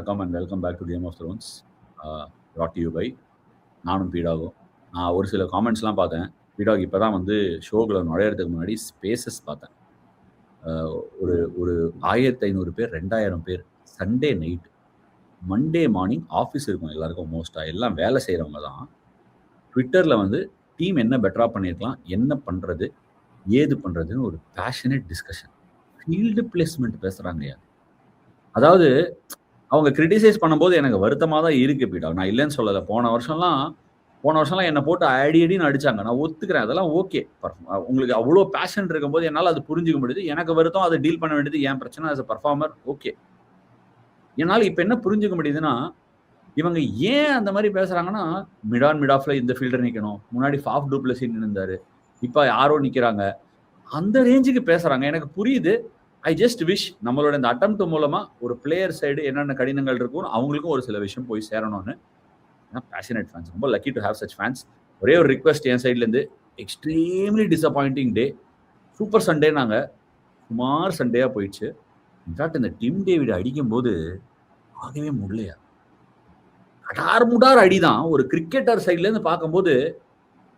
வணக்கம் and welcome back to game of Thrones. brought to you by நானும் பீடாகும். நான் ஒரு சில காமெண்ட்ஸ்லாம் பார்த்தேன். பீடாக் இப்போ தான் வந்து ஷோக்குள்ள நுழையிறதுக்கு முன்னாடி ஸ்பேசஸ் பார்த்தேன். ஒரு ஒரு 1500 பேர் 2000 பேர் Sunday night Monday morning office இருக்கும் எல்லாருக்கும். மோஸ்ட்டாக எல்லாம் வேலை செய்கிறவங்க தான். ட்விட்டரில் வந்து டீம் என்ன பெட்டராக பண்ணியிருக்கலாம், என்ன பண்ணுறது, ஏது பண்ணுறதுன்னு ஒரு பேஷனேட் டிஸ்கஷன். ஃபீல்டு பிளேஸ்மெண்ட் பேசுகிறாங்கய்யா. அதாவது அவங்க கிரிட்டிசைஸ் பண்ணும்போது எனக்கு வருத்தமாக தான் இருக்கு பீடா. நான் இல்லைன்னு சொல்லலை. போன வருஷம்லாம் என்னை போட்டு அடின்னு அடிச்சாங்க. நான் ஒத்துக்கிறேன், அதெல்லாம் ஓகே. உங்களுக்கு அவ்வளோ பேஷன் இருக்கும்போது என்னால் அது புரிஞ்சுக்க முடியுது. எனக்கு வருத்தம், அதை டீல் பண்ண வேண்டியது என் பிரச்சனை. As a performer okay. என்னால் இப்போ என்ன புரிஞ்சுக்க முடியுதுன்னா, இவங்க ஏன் அந்த மாதிரி பேசுறாங்கன்னா, மிட் ஆஃப்ல இந்த ஃபீல்டர் நிற்கணும், முன்னாடி ஃபாஃப் டூப்ளசி நின்றுந்தாரு, இப்போ யாரோ நிற்கிறாங்க, அந்த ரேஞ்சுக்கு பேசுறாங்க. எனக்கு புரியுது. ஐ ஜஸ்ட் விஷ் நம்மளோட இந்த அட்டெம்ப்ட் மூலமா ஒரு பிளேயர் சைடு என்னென்ன கடினங்கள் இருக்கும் அவங்களுக்கும் ஒரு சில விஷயம் போய் சேரணும்னு. பேஷனேட் ஃபேன்ஸ், ரொம்ப lucky to have such fans. ஒரே ஒரு ரிக்வெஸ்ட் என் சைட்லேருந்து, எக்ஸ்ட்ரீம்லி டிசப்பாயிண்டிங் டே. சூப்பர் சண்டே நாங்கள் சுமார் சண்டேயாக போயிடுச்சு. இன்ஃபேக்ட் இந்த டிம் டேவிட் அடிக்கும்போது ஆகவே முடியலையா. முடார் அடிதான். ஒரு கிரிக்கெட்டர் சைட்லேருந்து பார்க்கும்போது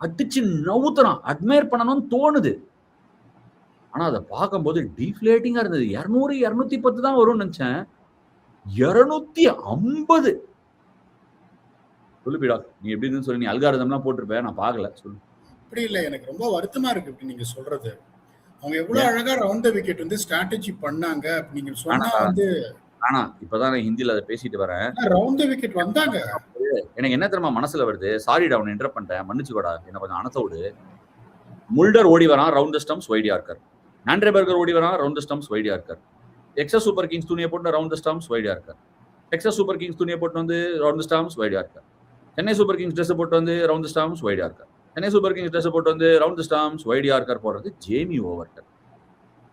அடிச்சு நவுத்துறான், அட்மையர் பண்ணணும்னு தோணுது. ஆனால் அதை பார்க்கும்போது டீஃப்ளேட்டிங்காக இருந்தது. 200 210 தான் வரும்னு நினச்சேன். 250. சொல்லு பீடா, நீ எப்படி இருந்து சொல்லி, நீ அல்காரிதம்லாம் போட்டிருப்ப, நான் பார்க்கல. சொல்லு. அப்படி இல்லை, எனக்கு ரொம்ப வருத்தமா இருக்கு இப்படி நீங்க சொல்றது. அவங்க எவ்வளவு அழகா ரவுண்ட் த விக்கெட் வந்து ஸ்ட்ராட்டஜி பண்ணாங்க நீங்க சொன்னா வந்து. ஆனா இப்பதான் நான் ஹிந்தியில அதை பேசிட்டு வரேன். ரவுண்ட் த விக்கெட் வந்தாங்க. எனக்கு என்ன தெரியுமா மனசுல வருது, சாரி டவுன் இன்டரப்ட் பண்ணிட்டேன், மன்னிச்சுக்கோடா, என்ன கொஞ்சம் அனத்தோடு. முல்டர் ஓடி வரான், round the stumps wide yorker. Andre Burger ஓடி வரான், round the stumps wide yorker. Texas super kings துணியை போட்டு round the stumps wide yorker. Texas super kings துணியை போட்டு வந்து round the stumps wide yorker. Chennai super kings dress போட்டு வந்து round the stumps wide yorker. Chennai super kings dress போட்டு வந்து round the stumps wide yorker போடுறது ஜேமி ஓவர்கர்.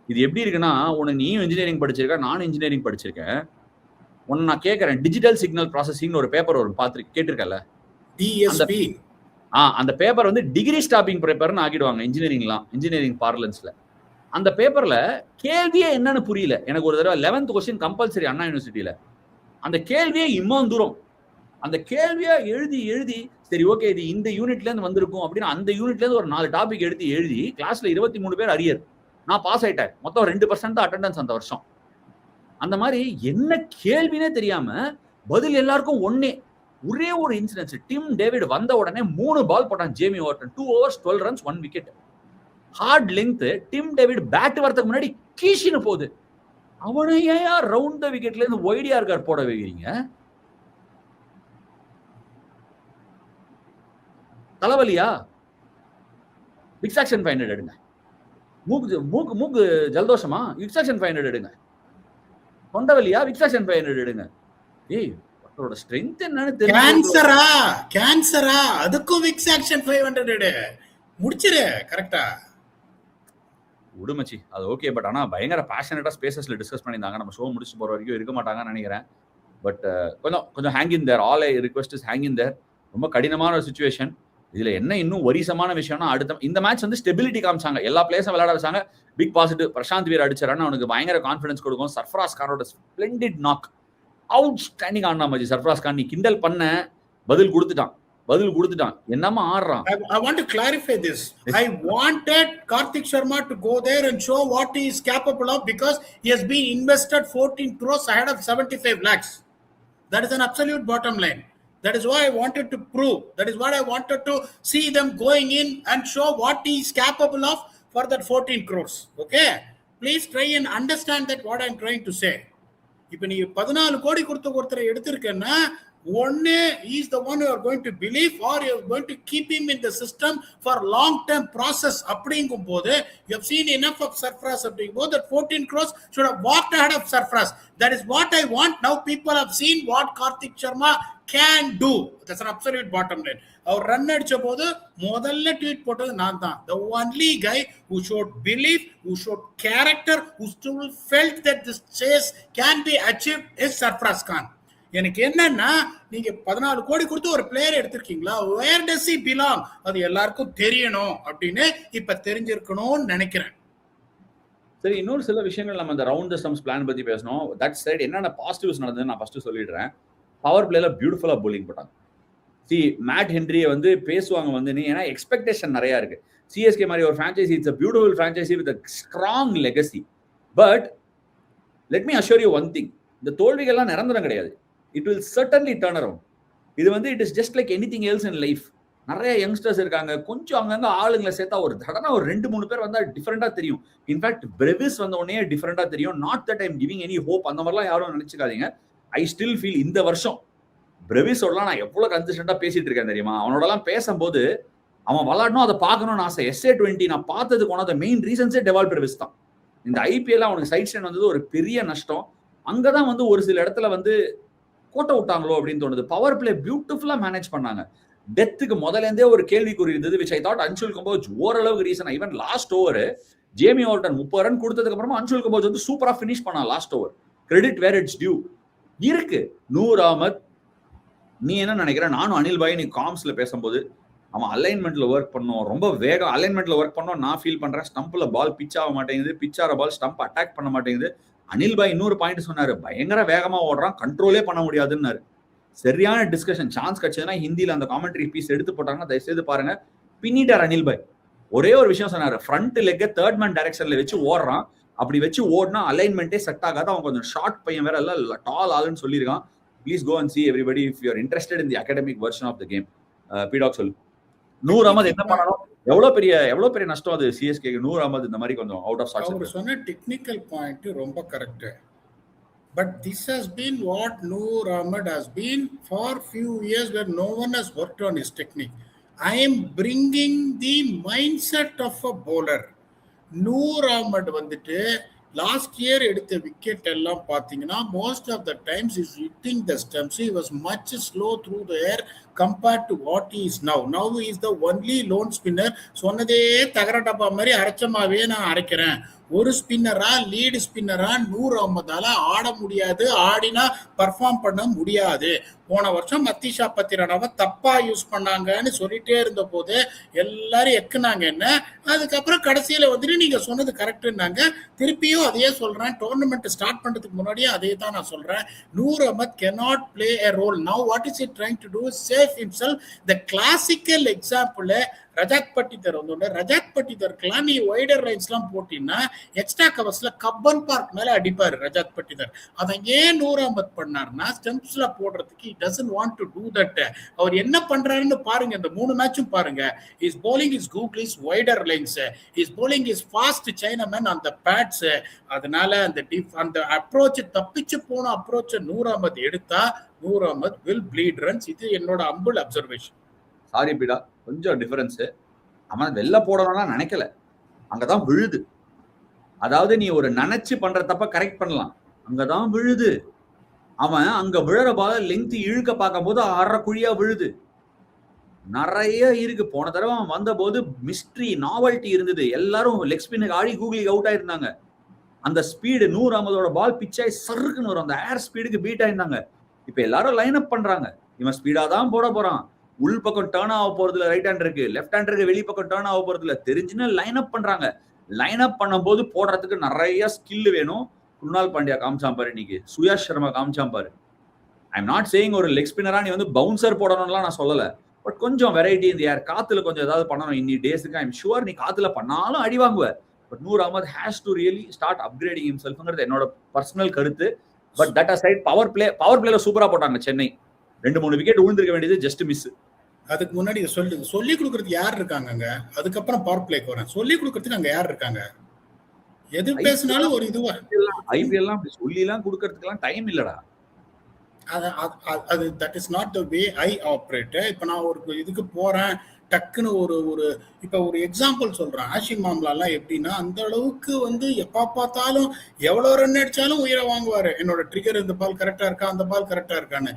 இது எப்படி இருக்குன்னா, உனக்கு நீயும் இன்ஜினியரிங் படிச்சிருக்க, நானும் இன்ஜினியரிங் படிச்சிருக்கேன். உன்னை நான் கேட்கறேன், டிஜிட்டல் சிக்னல் ப்ராசஸிங் ஒரு பேப்பர் வரும், கேட்டிருக்கல? டிஎஸ்பி. அந்த பேப்பர் வந்து டிகிரி ஸ்டாப்பிங் பேப்பர்னு ஆக்கிடுவாங்க இன்ஜினியரிங் பார்லன்ஸ்ல. அந்த பேப்பர்ல கேள்வியே என்னன்னு புரியல எனக்கு. ஒரு தடவை 11th கொஸ்டின் கம்பல்சரி அண்ணா யூனிவர்சிட்டியில. அந்த கேள்வியே இம்மான் தூரம். அந்த கேள்வியா எழுதி சரி ஓகே இது இந்த யூனிட்ல இருந்து வந்திருக்கும் அப்படின்னு அந்த யூனிட்ல இருந்து ஒரு 4 டாபிக் எடுத்து எழுதி கிளாஸ்ல 23 பேர் அரியர். நான் பாஸ் ஆயிட்டேன். மொத்தம் 2% தான் அட்டெண்டன்ஸ் அந்த வருஷம். அந்த மாதிரி என்ன கேள்வினே தெரியாம பதில் எல்லாருக்கும் ஒரே ஒரு இன்சிடென்ட். டிம் டேவிட் வந்த உடனே 3 பால் போட்டான் Jamie Overton. 2 overs 12 runs 1 wicket. Hard length. Tim David bat வரதுக்கு முன்னாடி கீஷின்னு போகுது. அவனை ஏன் ரவுண்ட் த விக்கெட்ல இருந்து வைட் யார்க்கர் போட வைக்கிறீங்க? தலைவலியா? விக்ஸாக்ஷன் 500 எடுங்க. மூக்கு ஜலதோஷமா? விக்ஸாக்ஷன் 500 எடுங்க. தொண்டவலியா? விக்ஸாக்ஷன் 500 எடுங்க. ஏய், அவரோட ஸ்ட்ரென்த் என்னன்னு தெரியும். கேன்சரா அதுக்கும் விக்ஸாக்ஷன் 500 எடு. முடிச்சிரு கரெக்ட்டா. உடுமச்சி அது ஓகே. பட் ஆனால் பயங்கர பேஷனேட்டா ஸ்பேசஸ்ல டிஸ்கஸ் பண்ணியிருந்தாங்க. நம்ம ஷோ முடிச்சு போற வரைக்கும் இருக்க மாட்டாங்கன்னு நினைக்கிறேன். பட் கொஞ்சம் hang in there. All I request is hang in there. ரொம்ப கடினமான ஒரு சுச்சுவேஷன். இதுல என்ன இன்னும் வரிசமான விஷயம்னா, அடுத்த இந்த மேட்ச் வந்து ஸ்டெபிலிட்டி காமிச்சாங்க. எல்லா பிளேயர்ஸும் விளையாட வச்சாங்க. Big positive. பிரசாந்த் வீர் அடிச்சாருன்னு அவனுக்கு பயங்கர கான்ஃபிடன்ஸ் கொடுக்கும். சர்ஃப்ராஸ் கானோட ஸ்ப்ளெண்டிட் நாக். அவுட் ஸ்டாண்டிங் ஆனா மச்சி. சர்ஃப்ராஸ் கான் நீ கிண்டல் பண்ண பதில் கொடுத்துட்டான். என்னமா ஆடுறான். I want to clarify this. I wanted Karthik Sharma to go there and show what he is capable of because he has been invested 14 crores ahead of 75 lakhs. That is an absolute bottom line. That is why I wanted to prove. That is what I wanted to see them going in and show what he is capable of for that 14 crores. Okay? Please try and understand that what I am trying to say. இப்போ நீ 14 கோடி கொடுத்த ஒருத்தரை எடுத்திருக்கேன்னா, ஒன்னு he is the one you are going to believe or you are going to keep him in the system for long term process. அப்படிங்கும் போது you have seen enough of Sarfraz. அப்படிங்கும் போது that 14 crores should have walked ahead of Sarfraz. That is what I want. Now people have seen what Karthik Sharma can do. That's an absolute bottom line. அவர் run அடிச்ச போது முதல்ல tweet போட்டது நான் தான். The only guy who showed belief, who showed character, who still felt that this chase can be achieved is Sarfraz Khan. எனக்கு என்னன்னா, நீங்க 14 கோடி கொடுத்து ஒரு player எடுத்திருக்கீங்களா, where does he belong? அது எல்லாருக்கும் தெரியணும் அப்படின்னு இப்ப தெரிஞ்சிருக்கணும்னு நினைக்கிறேன். சரி, இன்னொரு சில விஷயங்கள் நம்ம இந்த ரவுண்ட் தி ஸ்டம்ப்ஸ் பிளான் பத்தி பேசணும். தட் சைடு என்னென்ன பாசிட்டிவ்ஸ் நடந்ததுன்னு நான் ஃபர்ஸ்ட் சொல்லிடுறேன். பவர் பிளேல பியூட்டிஃபுல்லா bowling போட்டாங்க. மேட் ஹென்ரிய வந்து பேசுவாங்க வந்து ஏன்னா எக்ஸ்பெக்டேஷன் நிறைய இருக்கு. சிஎஸ்கே மாதிரி ஒரு franchise, it's a beautiful franchise with a strong legacy. But let me assure you one thing, இந்த தோல்விகள்லாம் நிரந்தரம் கிடையாது. It will certainly turn around. இது வந்து it is just like anything else in life. நிறைய யங்ஸ்டர்ஸ் இருக்காங்க, கொஞ்சம் அங்கங்க ஆளுங்களை சேர்த்தா ஒரு தடவை ஒரு 2-3 பேர் வந்தா டிஃபரெண்டா தெரியும். இன்ஃபேக்ட் பிரெவிஸ் வந்த உடனே டிஃபரெண்டா தெரியும். Not that I'm giving any hope, அந்த மாதிரிலாம் யாரும் நினைச்சுக்காதீங்க. ஐ ஸ்டில் ஃபீல் இந்த வருஷம் பிரெவிஸோடலாம் நான் எவ்வளவு கன்சிஸ்டன்டா பேசிட்டு இருக்கேன் தெரியுமா. அவனோடலாம் பேசும்போது அவன் விளையாடணும், அதை பார்க்கணும்னு ஆசை. SA20 நான் பார்த்ததுக்கு ஒன் ஆஃப் த மெயின் ரீசன்ஸே டெவால் பிரெவிஸ் தான். இந்த ஐபிஎல் அவனுக்கு சைட் ஸ்டாண்ட் வந்தது ஒரு பெரிய நஷ்டம். அங்கதான் வந்து ஒரு சில இடத்துல வந்து கோட்டை விட்டாங்களோ அப்படின்னு தோணுது. பவர் பிளே பியூட்டிஃபுல்லா மேனேஜ் பண்ணாங்க. டெத்துக்கு முதல்ல இருந்தே ஒரு கேள்விக்குறி இருந்தது, which I thought Anshul Kamboj ஓரளவுக்கு reason. Even last over Jamie Overton 30 run கொடுத்ததுக்கு அப்புறமா அன்சுல் கம்போஜ் வந்து சூப்பரா ஃபினிஷ் பண்ணான் last over. Credit where it's due இருக்கு. நூர் அகமத், நீ என்ன நினைக்கிற? நானும் அனில் பாய் நீ காம்ஸ்ல பேசும்போது அவன் அலைன்மெண்ட்ல ஒர்க் பண்ணும், ரொம்ப வேகம் அலைன்மெண்ட்ல ஒர்க் பண்ணோம். நான் ஃபீல் பண்றேன் ஸ்டம்ப்ல பால் பிச் ஆக மாட்டேங்குது, பிச் ஆகிற பால் ஸ்டம்ப் அட்டாக் பண்ண மாட்டேங்குது. அனில் பாய் இன்னொரு பாயிண்ட் சொன்னாரு, பயங்கர வேகமா ஓடுறான், கண்ட்ரோலே பண்ண முடியாதுன்னாரு. சரியான டிஸ்கஷன். சான்ஸ் கிடைச்சதுன்னா ஹிந்தியில அந்த காமெண்ட்ரி பீஸ் எடுத்து போட்டாங்கன்னா தயவுசெய்து பாருங்க. பின்னிட்டார் அனில் பாய். ஒரே ஒரு விஷயம் சொன்னாரு, ஃப்ரண்ட் லெக்க தேர்ட் மேன் டைரக்ஷன்ல வச்சு ஓடுறான், அப்படி வச்சு ஓடினா அலைன்மெண்ட்டே செட் ஆகாது. அவன் கொஞ்சம் ஷார்ட் பையன் வேற இல்ல, டால் ஆளுன்னு சொல்லியிருக்கான். Please go and see everybody if you are interested in the academic version of the game. பீடாக் சொல்லு. நூர் அகமது என்ன பண்ணணும்? எவ்வளவு பெரிய நஷ்டம் அது சிஎஸ்கே. நூர் அகமது இந்த மாதிரி கொஞ்சம் அவுட் ஆஃப் சார்ட்ஸ். அவர் சொன்ன டெக்னிக்கல் பாயிண்ட் ரொம்ப correct. But this has been what Noor Ahmed has been for few years, where no one has worked on his technique. I am bringing the mindset of a bowler. Noor Ahmed வந்துட்டு last year எடுத்த wicket எல்லாம் பார்த்தீங்கன்னா most of the times is hitting the stumps. He was much slow through the air compared to what he is now. Now he is the only lone spinner. சொன்னதே தகர டப்பா மாதிரி அரைச்சமாவே நான் அரைக்கிறேன். ஒரு ஸ்பின்னரா, lead ஸ்பின்னரா Noor அகமதால ஆட முடியாது, ஆடினா பர்ஃபார்ம் பண்ண முடியாது. போன வருஷம் மத்தீஷா பத்திரனாவை தப்பா யூஸ் பண்ணாங்கன்னு சொல்லிட்டே இருந்த போது எல்லாரும் எக்குனாங்க என்ன. அதுக்கப்புறம் கடைசியில வந்துட்டு நீங்க சொன்னது கரெக்ட்னாங்க. திருப்பியும் அதையே சொல்றேன், டோர்னமெண்ட் ஸ்டார்ட் பண்றதுக்கு முன்னாடியே அதே தான் நான் சொல்றேன். Noor Ahmed cannot play a role. Now what is he trying to do is save himself. The classical example Rajat Patidar வந்து, ரஜாத் பட்டிதருக்குலாம் நீ வைடர் லைன்ஸ்லாம் போட்டீங்கன்னா எக்ஸ்ட்ரா கவர்ஸ்ல கப்பன் பார்க் மேல அடிப்பாரு ரஜாத் பட்டிதர். அதை ஏன் நூர் அகமத் பண்ணாருன்னா ஸ்டெம்ப்ஸ்ல போடுறதுக்கு he doesn't want to do that. அவர் என்ன பண்றாருன்னு பாருங்க, இந்த 3 மேட்சும் பாருங்க. His bowling is googly's wider lines, his bowling is fast Chinaman on the pads. அதனால அந்த அப்ரோச் தப்பிச்சு போன அப்ரோச் நூர் அகமத் எடுத்தா Noor Ahmed will bleed runs. இது என்னோட அம்பிள் அப்சர்வேஷன். சாரி பீடா, கொஞ்சம் டிஃபரன்ஸ். அவன் வெளில போடணும்னா நினைக்கல, அங்கதான் விழுது. அதாவது நீ ஒரு நினைச்சு பண்ற தப்ப கரெக்ட் பண்ணலாம், அங்கதான் விழுது. அவன் அங்க விழுற பால லெங்க் இழுக்க பார்க்கும் போது 6 குழியா விழுது. நிறைய இருக்கு. போன தடவை அவன் வந்த போது மிஸ்ட்ரி நாவல்ட்டி இருந்தது. எல்லாரும் லெக் ஸ்பின்னுக்கு ஆடி கூகுளிக்கு அவுட் ஆயிருந்தாங்க. அந்த ஸ்பீடு நூர் அகமதோட பால் பிச்சாய் சருக்குன்னு வரும், அந்த ஏர் ஸ்பீடுக்கு பீட் ஆயிருந்தாங்க. இப்ப எல்லாரும் லைன் அப் பண்றாங்க, இவன் ஸ்பீடா தான் போட போறான், உள் பக்கம் டர்ன் ஆக போறதுல ரைட் ஹேண்ட் இருக்கு, லெஃப்ட் ஹேண்ட் இருக்கு, வெளி பக்கம் டர்ன் ஆக போறதுல தெரிஞ்சுன்னு லைன் அப் பண்றாங்க. லைன் அப் பண்ணும் போது போடுறதுக்கு நிறைய ஸ்கில் வேணும். குருணால் பாண்டியா காமிச்சான் பாரு இன்னைக்கு, சுயாஷ் சர்மா காமிச்சான் பாரு. ஐ எம் நாட் சேயிங் ஒரு லெக் ஸ்பின்னரா நீ வந்து பவுன்சர் போடணும்லாம் நான் சொல்லல. பட் கொஞ்சம் வெரைட்டி இந்த யார் காத்துல கொஞ்சம் ஏதாவது பண்ணணும் இன்னி டேஸுக்கு. ஐ எம் ஷுவர் நீ காத்துல பண்ணாலும் அடி வாங்குவ. But Noor Ahmad has to really start upgrading ஹிம்செல்ஃப்ங்கிறது என்னோட பர்சனல் கருத்து. பட் தட் அசைட் பவர் பிளேல சூப்பரா போட்டாங்க சென்னை. 2-3 விக்கெட் விழுந்திருக்க வேண்டியது ஜஸ்ட் மிஸ். அதுக்கு முன்னாடி சொல்லி கொடுக்கறதுக்கு யார் இருக்காங்க? அதுக்கப்புறம் பவர் பிளேக்கு வரேன். சொல்லி கொடுக்கறதுக்கு அங்க யார் இருக்காங்க? எது பேசினாலும் ஒரு இதுவா ஐபிஎல்லாம் சொல்லி எல்லாம் கொடுக்கறதுக்கெல்லாம் டைம் இல்லடா. அது that is not the way I operate. இப்ப நான் ஒரு இதுக்கு போறேன், டக்குன்னு ஒரு இப்ப ஒரு எக்ஸாம்பிள் சொல்றேன். ஆஷிம் மாம்லாலாம் எப்படின்னா அந்த அளவுக்கு வந்து எப்ப பார்த்தாலும் எவ்வளவு ரன் அடிச்சாலும் உயிரை வாங்குவாரு. என்னோட ட்ரிகர் இந்த பால் கரெக்டா இருக்கா, அந்த பால் கரெக்டா இருக்கான்னு.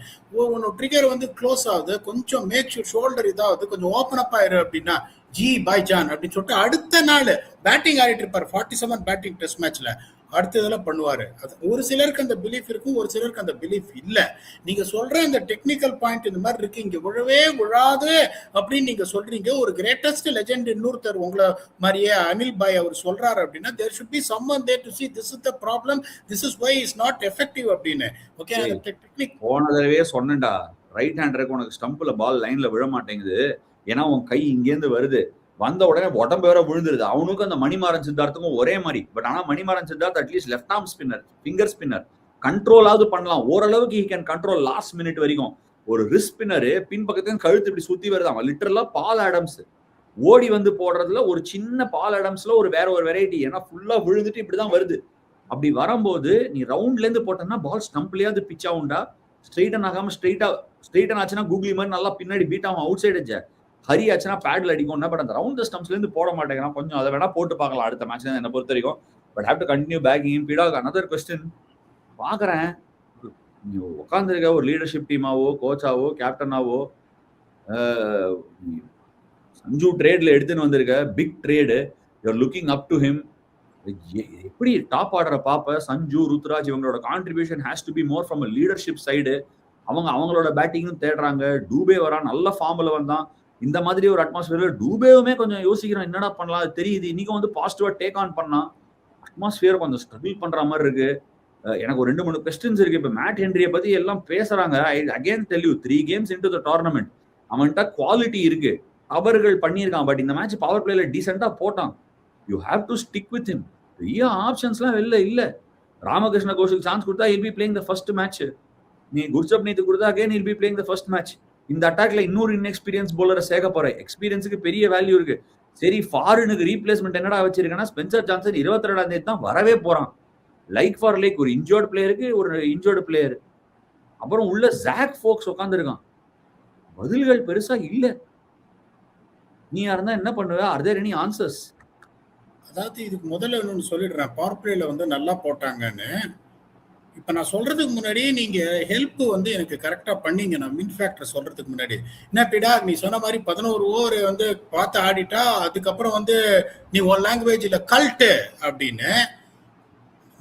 உன்னோட ட்ரிகர் வந்து க்ளோஸ் ஆகுது, கொஞ்சம் மேக் ஷூர் ஷோல்டர் இதாவது கொஞ்சம் ஓப்பன் அப் ஆயிரு அப்படின்னா ஜி பாய் ஜான் அப்படின்னு சொல்லிட்டு அடுத்த நாள் பேட்டிங் ஆடிட்டு இருப்பாரு. 47 பேட்டிங் டெஸ்ட் மேட்ச்ல அடுத்த இதெல்லாம் பண்ணுவாரு. அது ஒரு சிலருக்கு அந்த பிலீஃப் இருக்கும், ஒரு சிலருக்கு அந்த பிலீஃப் இல்ல. நீங்க சொல்ற இந்த டெக்னிக்கல் பாயிண்ட் இந்த மாதிரி இருக்கு, இங்க விழவே விழாது அப்படின்னு நீங்க சொல்றீங்க. ஒரு கிரேட்டஸ்ட் லெஜெண்ட் இன்னொருத்தர் உங்களை மாதிரியே அனில் பாய் அவர் சொல்றாரு அப்படின்னா, there should be someone there to see this is the problem, this is why it's not effective அப்படின்னு. ஓகே, அந்த டெக்னிக் போன தடவையே சொன்னேன்டா, ரைட் ஹேண்டருக்கு உனக்கு ஸ்டம்பில் பால் லைன்ல விழ மாட்டேங்குது, ஏன்னா உன் கை இங்கேருந்து வருது, வந்த உடனே உடம்பு வேற விழுந்துருது. அவனுக்கும் அந்த மணிமாறன் சித்தார்த்துக்கும் ஒரே மாதிரி. பட் ஆனா Manimaran Siddharth at least left arm spinner, finger spinner, கண்ட்ரோலாவது பண்ணலாம் ஓரளவுக்கு. He can control last minute வரைக்கும். ஒரு ரிஸ்ட் ஸ்பின்னர் பின் பக்கத்தையும் கழுத்து இப்படி சுத்தி வருதான். லிட்டரலா பால் ஆடம்ஸ் ஓடி வந்து போடுறதுல ஒரு சின்ன பால் ஆடம்ஸ்ல ஒரு வேற ஒரு வெரைட்டி. ஏன்னா ஃபுல்லா விழுந்துட்டு இப்படிதான் வருது. அப்படி வரும்போது நீ ரவுண்ட்ல இருந்து போட்டோம்னா பால் ஸ்டம்ப்லயாவது பிச் ஆகும்டா. ஸ்ட்ரெயிட்டன் ஆகாம ஸ்ட்ரெயிட்டன் ஆச்சுன்னா கூகுளி மாதிரி நல்லா பின்னாடி பீட் ஆகும் அவுட் சைடு எட்ஜ். ஹரி ஆச்சுன்னா பேட்ல அடிக்கும்னா, பட் அந்த ரவுண்ட் ஸ்டம்ப்ஸ்ல இருந்து போட மாட்டேங்கிறான். கொஞ்சம் அதை வேணா போட்டு பார்க்கலாம் அடுத்த மேட்ச்ல என்ன பொறுத்த வரைக்கும். But have to continue backing. பீடாக் அனதர் கொஸ்டின் பாக்குறேன். நீ உட்காந்துருக்க ஒரு லீடர்ஷிப் டீமாவோ, கோச்சாவோ, கேப்டனாவோ, சஞ்சு ட்ரேட்ல எடுத்துன்னு வந்திருக்க, big trade, you're looking up to him. எப்படி டாப் ஆர்டரை பார்ப்ப? சஞ்சு, ருத்ராஜ் இவங்களோட contribution has to be more from leadership side. அவங்களோட பேட்டிங்கும் தேடுறாங்க. டூபே வரான், நல்ல ஃபார்ம்ல வந்தான். இந்த மாதிரி ஒரு அட்மாஸ்பியர்ல டூபேவுமே கொஞ்சம் யோசிக்கிறோம், என்னடா பண்ணலாம் அது தெரியுது. இன்னைக்கும் வந்து பாசிட்டிவா டேக் ஆன் பண்ணா அட்மாஸ்பியர் கொஞ்சம் ஸ்ட்ரகிள் பண்ற மாதிரி இருக்கு. எனக்கு ஒரு 2-3 கொஸ்டின்ஸ் இருக்கு. இப்ப மேட் ஹென்ரியை பத்தி எல்லாம் பேசுறாங்க. ஐ again tell you, 3 games into the tournament அவன்கிட்ட குவாலிட்டி இருக்கு, தவறுகள் பண்ணியிருக்கான். பட் இந்த மேட்ச் பவர் பிளேல டீசெண்டா போட்டான். You have to stick with him. பெரிய ஆப்ஷன்ஸ்லாம் வெளில இல்ல. ராமகிருஷ்ண கோஷுக்கு சான்ஸ் கொடுத்தா he'll be playing the first match. நீ குர்ஜப்னீத் கொடுத்தா again he'll be playing the first match. இந்த அட்டாக்ல இன்னொரு இன்எக்ஸ்பீரியன்ஸ் போலரை சேர்க்க போற. எக்ஸ்பீரியன்ஸுக்கு பெரிய வேல்யூ இருக்கு. சரி, ஃபாரினுக்கு ரீப்ளேஸ்மெண்ட் என்னடா வச்சிருக்கேன்னா, ஸ்பென்சர் ஜான்சன் 22ஆம் தேதி தான் வரவே போறான். லைக் ஃபார் லைக் ஒரு இன்ஜோர்டு பிளேயருக்கு ஒரு இன்ஜோர்டு பிளேயர். அப்புறம் உள்ள ஜாக் ஃபோக்ஸ் உட்காந்துருக்கான். பதில்கள் பெருசா இல்ல. நீ யாருந்தா என்ன பண்ணுவ? Are there any answers? அதாவது இதுக்கு முதல்ல இன்னொன்னு சொல்லிடுறேன், பவர் பிளேல வந்து நல்லா போட்டாங்கன்னு. இப்ப நான் சொல்றதுக்கு முன்னாடி நீங்க ஹெல்ப் வந்து எனக்கு கரெக்டா பண்ணீங்க. நான் மின் ஃபேக்டர் சொல்றதுக்கு முன்னாடி என்ன பிடா, நீ சொன்ன மாதிரி 11 ஓவர் வந்து பார்த்து ஆடிட்டா அதுக்கப்புறம் வந்து நீ ஒரு லாங்குவேஜ்ல கல்ட்டு அப்படின்னு.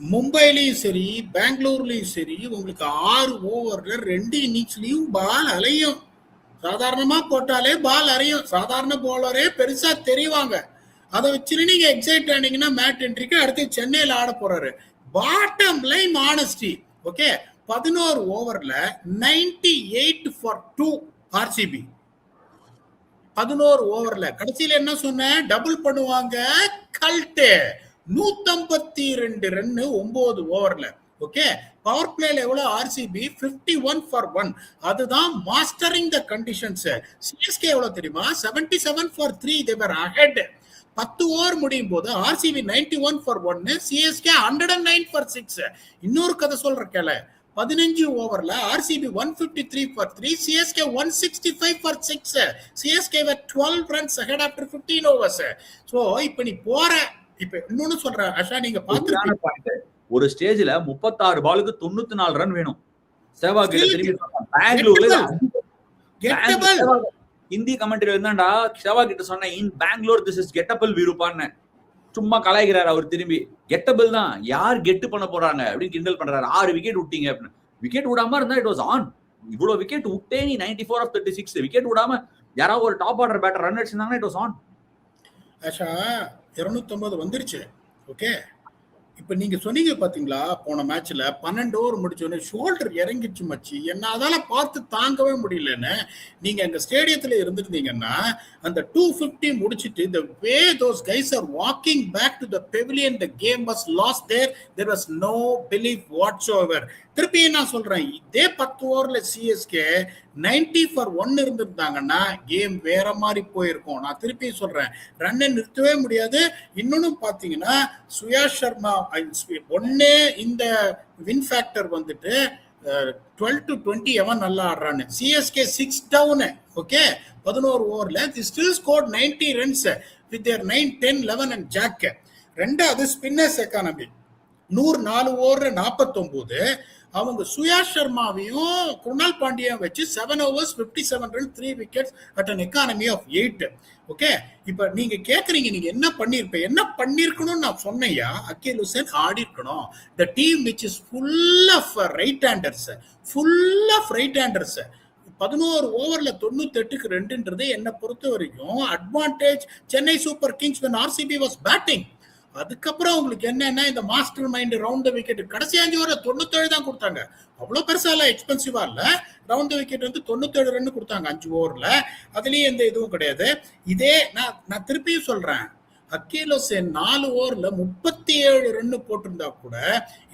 மும்பைலையும் சரி, பெங்களூர்லயும் சரி, உங்களுக்கு 6 ஓவர்ல 2 இன்னிங்ஸ்லயும் பால் அலையும். சாதாரணமா போட்டாலே பால் அறையும். சாதாரண போலரே பெருசா தெரிவாங்க. அதை வச்சுட்டு நீங்க எக்ஸைட் ஆனீங்கன்னா மேட் ஹென்ரிக்கு அடுத்து சென்னையில ஆட போறாரு. Bottom line honesty. ஓகே, 11 ஓவர்ல 98 for 2 ஆர்சிபி. 11 ஓவர்ல கடைசியில என்ன சொன்ன? டபுள் பண்ணுவாங்க கல்ட்டு. 152 ரன் 9 ஓவர்ல. ஓகே, பவர் பிளேல எவ்வளவு? RCB 51 for 1. அதுதான் மாஸ்டரிங் த கண்டிஷன்ஸ். சிஎஸ்கே எவ்வளவு தெரியுமா? 77 for 3. they were ahead. 10 over முடியும் போது ஆர்சிபி 91 for 1, சிஎஸ்கே 109 for 6. இன்னொரு கதை சொல்ற கேள. 15 ஓவர்ல RCB 153 for 3, CSK 165 for 6. CSK were 12 runs ahead after 15 overs. So இப்போ நீ போற, இப்போ இன்னொன்னு சொல்ற அஷா, நீங்க பாத்துருக்கீங்க ஒரு ஸ்டேஜ்ல 36 பாலுக்கு 94 ரன் வேணும். சேவாக் பெங்களூர்ல ஹிந்தி கமெண்ட்ரி இருந்தாண்டா, சேவா கிட்ட சொன்ன இன் பெங்களூர் திஸ் இஸ் கெட்டபிள் விருப்பான்னு. சும்மா கலாய்க்கிறாரு அவர் திரும்பி. கெட்டபிள் தான், யார் கெட்டு பண்ண போறாங்க அப்படின்னு கிண்டல் பண்றாரு. 6 விக்கெட் விட்டீங்க அப்படின்னு. விக்கெட் விடாம இருந்தா இட் வாஸ் ஆன். இவ்வளவு விக்கெட் விட்டே நீ 94 of 36 விக்கெட் விடாம யாராவது ஒரு டாப் ஆர்டர் பேட்டர் ரன் அடிச்சிருந்தாங்கன்னா இட் வாஸ் ஆன். ஆஷா 250 வந்துருச்சு. ஓகே, இப்ப நீங்க சொன்னீங்க பாத்தீங்களா, போன மேட்ச்ல 12 ஓவர் முடிச்சோன்னு ஷோல்டர் இறங்கிச்சு மச்சி, என்ன அதால பார்த்து தாங்கவே முடியலன்னு. நீங்க அங்க ஸ்டேடியத்துல இருந்திருந்தீங்கன்னா அந்த 250 முடிச்சிட்டு the way those guys are walking back to the pavilion, the game was lost there. There was no belief whatsoever. திருப்பி நான் சொல்றேன், இதே 10 ஓவர்ல சிஎஸ்கே 90 for 1 இருந்திருந்தாங்கன்னா கேம் வேற மாதிரி போயிருக்கும். நான் திருப்பி சொல்றேன், ரன்னை நிறுத்தவே முடியாது. இன்னொன்னு பாத்தீங்கன்னா சுயாஷ் சர்மா ஒன்னு இந்த வின் ஃபேக்டர் வந்துட்டு 12 to 20 எவன் நல்லா ஆடுறான்னு. CSK 6 down. ஓகே, 11 ஓவர்ல they still scored 90 runs with their 9, 10, 11 and jack. ரெண்டாவது ஸ்பின்னர்ஸ் எக்கானமி 104 ஓவர் 49. அவங்க சுயாஷ் சர்மாவையும் குருணால் பாண்டியா வச்சு 7 overs 57 runs 3 wickets at an economy of 8. Okay, இப்ப நீங்க கேக்குறீங்க நீங்க என்ன பண்ணிருக்கணும்னு நான் சொன்னையா. அக்கீல் ஹுசைன் ஆடி இருக்கணும். The team which is full of right handers 11 ஓவர்ல 98க்கு 2ன்றது என்ன பொறுத்த வரைக்கும் advantage Chennai super kings when RCB was batting. அதுக்கப்புறம் உங்களுக்கு என்னன்னா இந்த மாஸ்டர் மைண்ட் ரவுண்ட் விக்கெட் கடைசி 5 ஓவர் 97 தான் கொடுத்தாங்க. அவ்வளவு பெருசா இல்ல, எக்ஸ்பென்சிவா இல்ல. ரவுண்ட் விக்கெட் வந்து 97 ரன் கொடுத்தாங்க 5 ஓவர்ல. அதுலயும் எந்த இதுவும் கிடையாது. இதே நான் திருப்பியும் சொல்றேன், அக்கீல் ஹுசைன் 4 ஓவர்ல 37 ரன் போட்டிருந்தா கூட